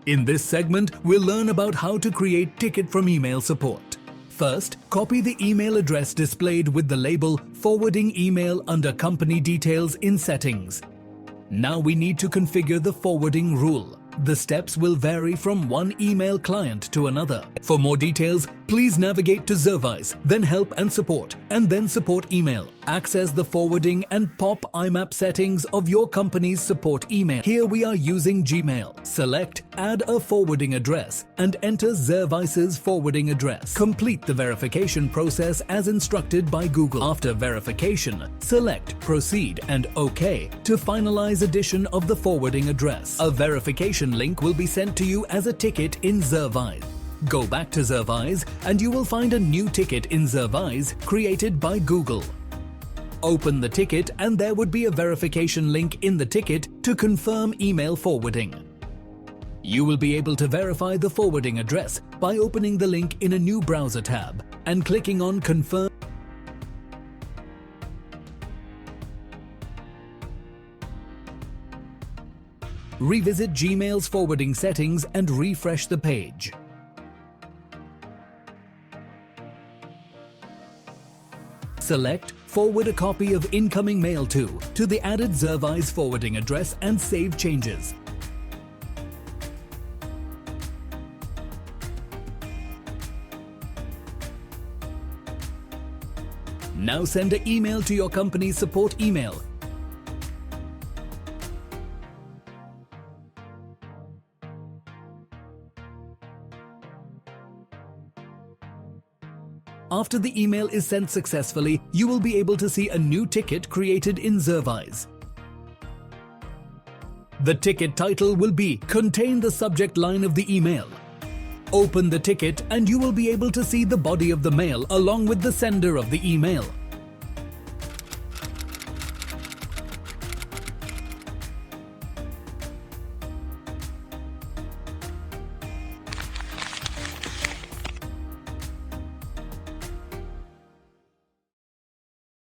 In this segment, we'll learn about how to create ticket from email support. First, copy the email address displayed with the label Forwarding Email under Company Details in Settings. Now we need to configure the forwarding rule. The steps will vary from one email client to another. For more details, please navigate to Zervise, then Help and Support, and then Support Email. Access the forwarding and POP IMAP settings of your company's support email. Here we are using Gmail. Select Add a forwarding address and enter Zervise's forwarding address. Complete the verification process as instructed by Google. After verification, select Proceed and OK to finalize addition of the forwarding address. A verification link will be sent to you as a ticket in Zervise. Go back to Zervise and you will find a new ticket in Zervise created by Google. Open the ticket and there would be a verification link in the ticket to confirm email forwarding. You will be able to verify the forwarding address by opening the link in a new browser tab and clicking on Confirm. Revisit Gmail's forwarding settings and refresh the page. Select Forward a copy of incoming mail to the added Zervise forwarding address and save changes. Now send an email to your company's support email. After the email is sent successfully, you will be able to see a new ticket created in Zervise. The ticket title will be Contain the subject line of the email. Open the ticket and you will be able to see the body of the mail along with the sender of the email.